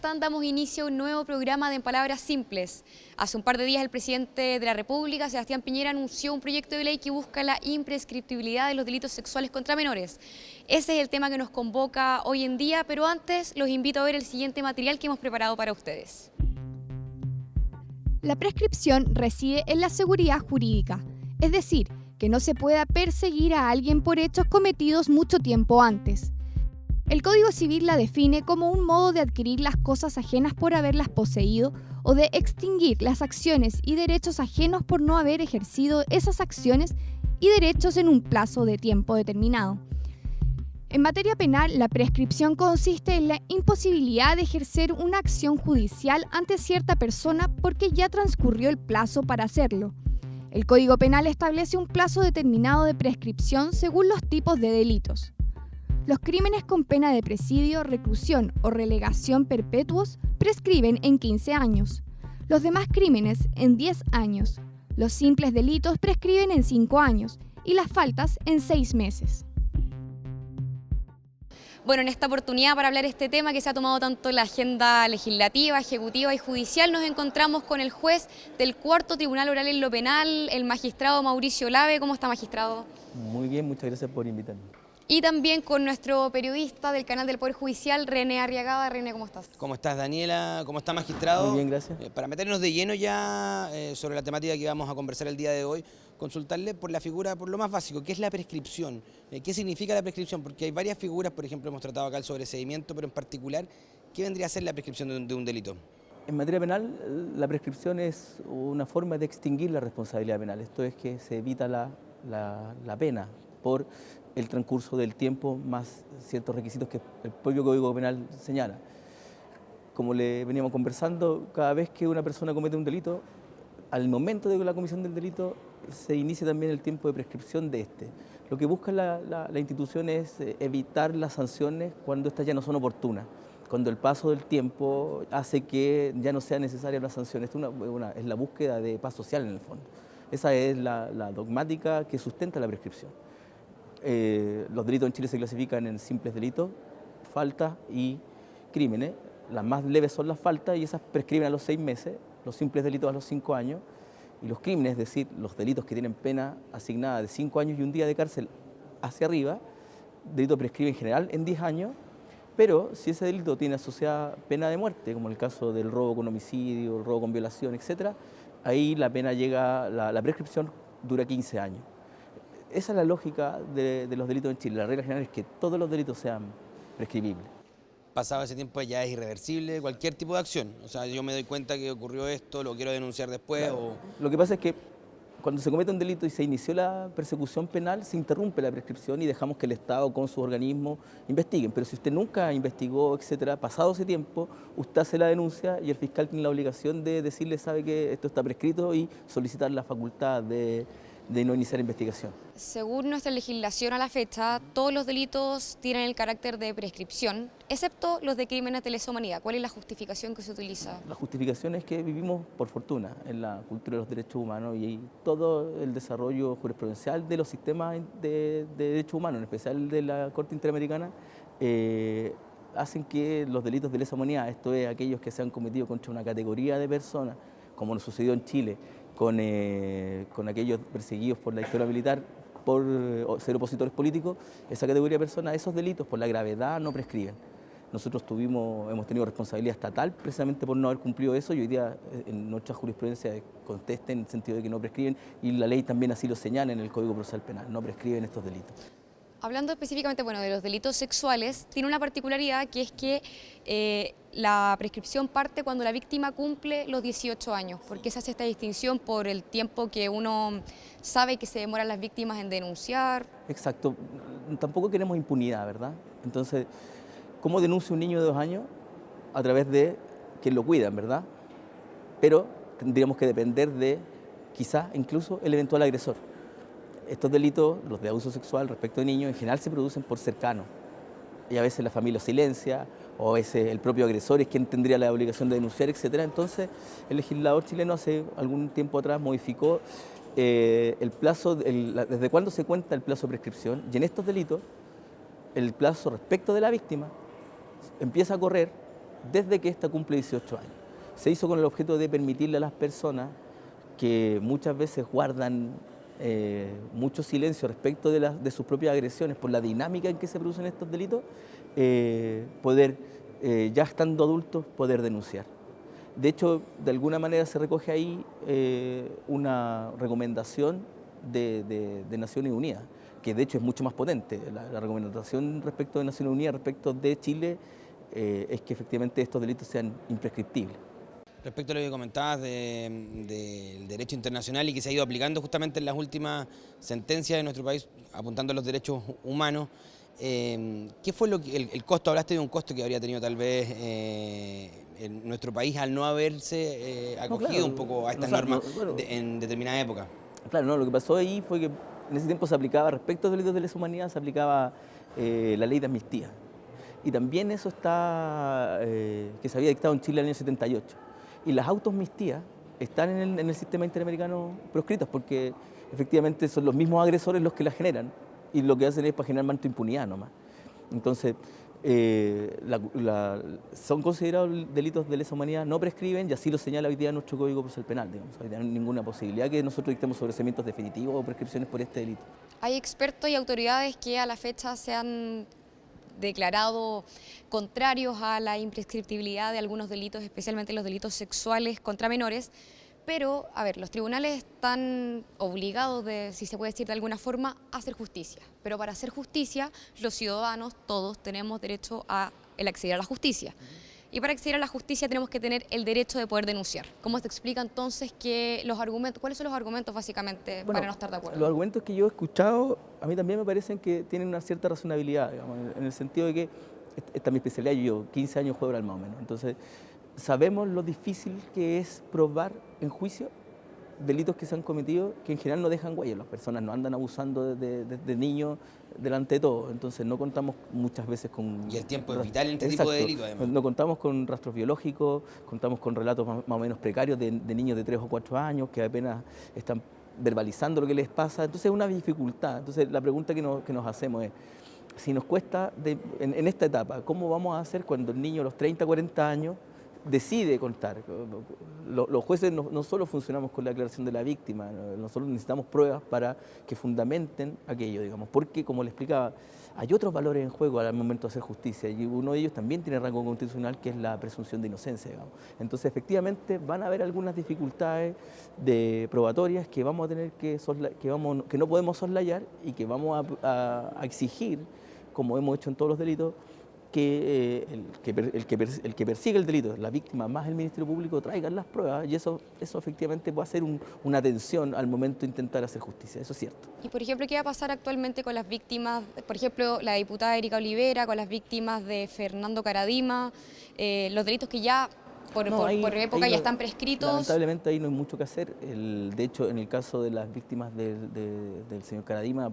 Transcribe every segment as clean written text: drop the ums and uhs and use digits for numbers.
están? Damos inicio a un nuevo programa de En Palabras Simples. Hace un par de días el presidente de la República, Sebastián Piñera, anunció un proyecto de ley que busca la imprescriptibilidad de los delitos sexuales contra menores. Ese es el tema que nos convoca hoy en día, pero antes los invito a ver el siguiente material que hemos preparado para ustedes. La prescripción reside en la seguridad jurídica, es decir, que no se pueda perseguir a alguien por hechos cometidos mucho tiempo antes. El Código Civil la define como un modo de adquirir las cosas ajenas por haberlas poseído o de extinguir las acciones y derechos ajenos por no haber ejercido esas acciones y derechos en un plazo de tiempo determinado. En materia penal, la prescripción consiste en la imposibilidad de ejercer una acción judicial ante cierta persona porque ya transcurrió el plazo para hacerlo. El Código Penal establece un plazo determinado de prescripción según los tipos de delitos. Los crímenes con pena de presidio, reclusión o relegación perpetuos prescriben en 15 años. Los demás crímenes en 10 años. Los simples delitos prescriben en 5 años y las faltas en 6 meses. Bueno, en esta oportunidad para hablar de este tema que se ha tomado tanto en la agenda legislativa, ejecutiva y judicial, nos encontramos con el juez del Cuarto Tribunal Oral en lo Penal, el magistrado Mauricio Lave. ¿Cómo está, magistrado? Muy bien, muchas gracias por invitarme. Y también con nuestro periodista del canal del Poder Judicial, René Arriagada. René, ¿cómo estás? ¿Cómo estás, Daniela? ¿Cómo está, magistrado? Muy bien, gracias. Para meternos de lleno ya sobre la temática que vamos a conversar el día de hoy, consultarle por la figura, por lo más básico, ¿qué es la prescripción? ¿Qué significa la prescripción? Porque hay varias figuras, por ejemplo, hemos tratado acá el sobreseimiento, pero en particular, ¿qué vendría a ser la prescripción de un delito? En materia penal, la prescripción es una forma de extinguir la responsabilidad penal. Esto es que se evita la pena por el transcurso del tiempo más ciertos requisitos que el propio Código Penal señala. Como le veníamos conversando, cada vez que una persona comete un delito, al momento de la comisión del delito se inicia también el tiempo de prescripción de este. Lo que busca la institución es evitar las sanciones cuando estas ya no son oportunas, cuando el paso del tiempo hace que ya no sea necesaria la sanción. Es la búsqueda de paz social en el fondo. Esa es la dogmática que sustenta la prescripción. Los delitos en Chile se clasifican en simples delitos, faltas y crímenes. Las más leves son las faltas y esas prescriben a los 6 meses, los simples delitos a los 5 años y los crímenes, es decir, los delitos que tienen pena asignada de 5 años y un día de cárcel hacia arriba, delito prescribe en general en 10 años, pero si ese delito tiene asociada pena de muerte, como el caso del robo con homicidio, el robo con violación, etc., ahí la pena llega, la prescripción dura 15 años. Esa es la lógica de los delitos en Chile. La regla general es que todos los delitos sean prescribibles. Pasado ese tiempo ya es irreversible cualquier tipo de acción. O sea, yo me doy cuenta que ocurrió esto, lo quiero denunciar después. Claro. Lo que pasa es que cuando se comete un delito y se inició la persecución penal, se interrumpe la prescripción y dejamos que el Estado con sus organismos investiguen. Pero si usted nunca investigó, etcétera, pasado ese tiempo, usted hace la denuncia y el fiscal tiene la obligación de decirle, sabe que esto está prescrito y solicitar la facultad de no iniciar investigación. Según nuestra legislación a la fecha, todos los delitos tienen el carácter de prescripción, excepto los de crímenes de lesa humanidad. ¿Cuál es la justificación que se utiliza? La justificación es que vivimos, por fortuna, en la cultura de los derechos humanos y todo el desarrollo jurisprudencial de los sistemas de derechos humanos, en especial de la Corte Interamericana, hacen que los delitos de lesa humanidad, esto es, aquellos que se han cometido contra una categoría de personas, como nos sucedió en Chile, con aquellos perseguidos por la dictadura militar por ser opositores políticos, esa categoría de personas, esos delitos por la gravedad no prescriben. Nosotros hemos tenido responsabilidad estatal precisamente por no haber cumplido eso y hoy día en nuestra jurisprudencia contesta en el sentido de que no prescriben y la ley también así lo señala en el Código Procesal Penal, no prescriben estos delitos. Hablando específicamente de los delitos sexuales, tiene una particularidad que es que la prescripción parte cuando la víctima cumple los 18 años, porque se hace esta distinción por el tiempo que uno sabe que se demoran las víctimas en denunciar. Exacto, tampoco queremos impunidad, ¿verdad? Entonces, ¿cómo denuncia un niño de 2 años? A través de quien lo cuidan, ¿verdad? Pero tendríamos que depender de, quizás, incluso el eventual agresor. Estos delitos, los de abuso sexual respecto de niños, en general se producen por cercanos. Y a veces la familia silencia, o a veces el propio agresor es quien tendría la obligación de denunciar, etc. Entonces, el legislador chileno hace algún tiempo atrás modificó el plazo, desde cuándo se cuenta el plazo de prescripción, y en estos delitos, el plazo respecto de la víctima empieza a correr desde que ésta cumple 18 años. Se hizo con el objeto de permitirle a las personas que muchas veces guardan mucho silencio respecto de sus propias agresiones por la dinámica en que se producen estos delitos, poder, ya estando adultos, poder denunciar. De hecho, de alguna manera se recoge ahí una recomendación de Naciones Unidas, que de hecho es mucho más potente. La recomendación respecto de Naciones Unidas, respecto de Chile, es que efectivamente estos delitos sean imprescriptibles. Respecto a lo que comentabas del derecho internacional y que se ha ido aplicando justamente en las últimas sentencias de nuestro país, apuntando a los derechos humanos, ¿qué fue el costo? Hablaste de un costo que habría tenido tal vez en nuestro país al no haberse acogido claro, un poco a estas normas en determinada época. Claro, no, lo que pasó ahí fue que en ese tiempo se aplicaba, respecto a los delitos de lesa humanidad, se aplicaba la ley de amnistía. Y también eso está, que se había dictado en Chile en el año 78. Y las autoamnistías están en el sistema interamericano proscritas porque efectivamente son los mismos agresores los que las generan y lo que hacen es para generar manto de impunidad nomás. Entonces, son considerados delitos de lesa humanidad, no prescriben y así lo señala hoy día nuestro Código Procesal Penal. Digamos. Hoy día no hay ninguna posibilidad que nosotros dictemos sobreseimientos definitivos o prescripciones por este delito. Hay expertos y autoridades que a la fecha se han declarado contrarios a la imprescriptibilidad de algunos delitos, especialmente los delitos sexuales contra menores, pero, a ver, los tribunales están obligados, si se puede decir de alguna forma, a hacer justicia. Pero para hacer justicia, los ciudadanos, todos, tenemos derecho a acceder a la justicia. Y para acceder a la justicia tenemos que tener el derecho de poder denunciar. ¿Cómo se explica entonces que los argumentos, cuáles son los argumentos básicamente para no estar de acuerdo? Los argumentos que yo he escuchado, a mí también me parecen que tienen una cierta razonabilidad, digamos, en el sentido de que esta es mi especialidad, yo llevo 15 años juego oral más o menos, entonces sabemos lo difícil que es probar en juicio delitos que se han cometido que en general no dejan huella, las personas no andan abusando de niños delante de todo, entonces no contamos muchas veces con... Y el tiempo es vital en este tipo de delitos además. No contamos con rastros biológicos, contamos con relatos más o menos precarios de niños de 3 o 4 años que apenas están verbalizando lo que les pasa, entonces es una dificultad. Entonces la pregunta que nos hacemos es, si nos cuesta en esta etapa, ¿cómo vamos a hacer cuando el niño a los 30, 40 años decide contar? Los jueces no solo funcionamos con la declaración de la víctima, nosotros necesitamos pruebas para que fundamenten aquello, digamos, porque como le explicaba, hay otros valores en juego al momento de hacer justicia y uno de ellos también tiene rango constitucional, que es la presunción de inocencia, digamos. Entonces efectivamente van a haber algunas dificultades probatorias que vamos a tener que no podemos soslayar y que vamos a exigir, como hemos hecho en todos los delitos, que el que persigue el delito, la víctima más el Ministerio Público, traigan las pruebas y eso efectivamente va a ser una tensión al momento de intentar hacer justicia, eso es cierto. Y por ejemplo, ¿qué va a pasar actualmente con las víctimas, por ejemplo, la diputada Erika Olivera, con las víctimas de Fernando Caradima, los delitos que ya por época ya están prescritos? Lamentablemente ahí no hay mucho que hacer. De hecho, en el caso de las víctimas del señor Caradima,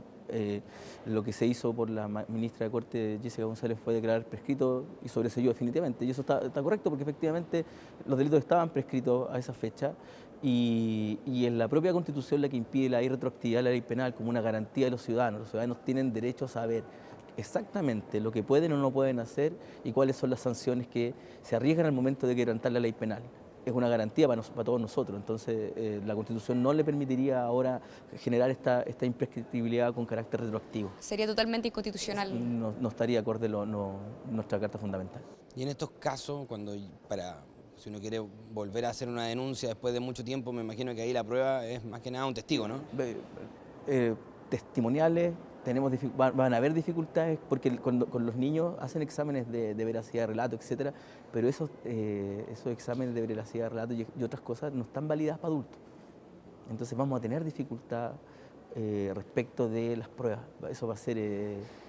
lo que se hizo por la ministra de Corte, Jessica González, fue declarar prescrito y sobreseyó definitivamente. Y eso está correcto porque efectivamente los delitos estaban prescritos a esa fecha y en la propia Constitución la que impide la irretroactividad de la ley penal como una garantía de los ciudadanos. Los ciudadanos tienen derecho a saber exactamente lo que pueden o no pueden hacer y cuáles son las sanciones que se arriesgan al momento de quebrantar la ley penal. Es una garantía para todos nosotros, entonces la Constitución no le permitiría ahora generar esta imprescriptibilidad con carácter retroactivo. Sería totalmente inconstitucional. No estaría acorde nuestra Carta Fundamental. Y en estos casos, si uno quiere volver a hacer una denuncia después de mucho tiempo, me imagino que ahí la prueba es más que nada un testigo, ¿no? Testimoniales, van a haber dificultades porque con los niños hacen exámenes de veracidad de relato, etcétera, pero esos exámenes de veracidad de relato y otras cosas no están validadas para adultos. Entonces vamos a tener dificultad respecto de las pruebas. Eso va a ser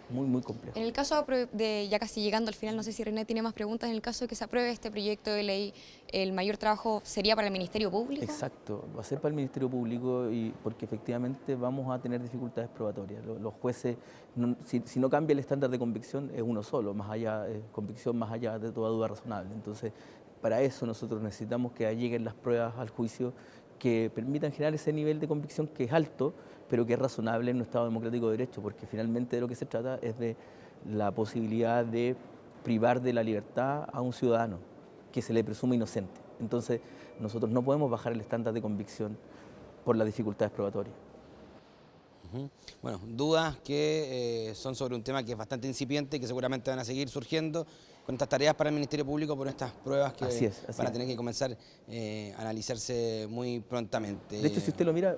muy, muy complejo. En el caso de, ya casi llegando al final, no sé si René tiene más preguntas, en el caso de que se apruebe este proyecto de ley, ¿el mayor trabajo sería para el Ministerio Público? Exacto, va a ser para el Ministerio Público porque efectivamente vamos a tener dificultades probatorias. Los jueces, si no cambia el estándar de convicción, es uno solo, convicción más allá de toda duda razonable. Entonces, para eso nosotros necesitamos que lleguen las pruebas al juicio que permitan generar ese nivel de convicción que es alto, pero que es razonable en un Estado democrático de derecho, porque finalmente de lo que se trata es de la posibilidad de privar de la libertad a un ciudadano. que se le presume inocente. Entonces, nosotros no podemos bajar el estándar de convicción por las dificultades probatorias. Bueno, dudas que son sobre un tema que es bastante incipiente y que seguramente van a seguir surgiendo con estas tareas para el Ministerio Público por estas pruebas que van a tener que comenzar a analizarse muy prontamente. De hecho, si usted lo mira,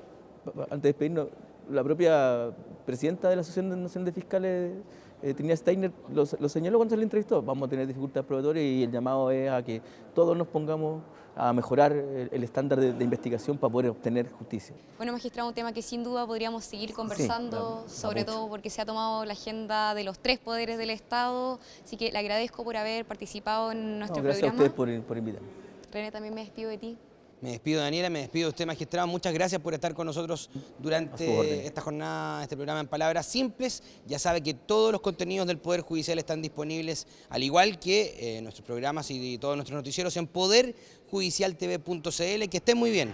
antes de despedirnos, la propia presidenta de la Asociación Nacional de Fiscales, Trinidad Steiner, lo señaló cuando se le entrevistó. Vamos a tener dificultades probatorias y el llamado es a que todos nos pongamos a mejorar el estándar de investigación para poder obtener justicia. Bueno, magistrado, un tema que sin duda podríamos seguir conversando, sobre todo porque se ha tomado la agenda de los 3 poderes del Estado, así que le agradezco por haber participado en nuestro programa. Gracias a ustedes por invitarme. René, también me despido de ti. Me despido, Daniela, me despido de usted, magistrado. Muchas gracias por estar con nosotros durante esta jornada, este programa en Palabras Simples. Ya sabe que todos los contenidos del Poder Judicial están disponibles, al igual que nuestros programas y todos nuestros noticieros en poderjudicialtv.cl. Que estén muy bien.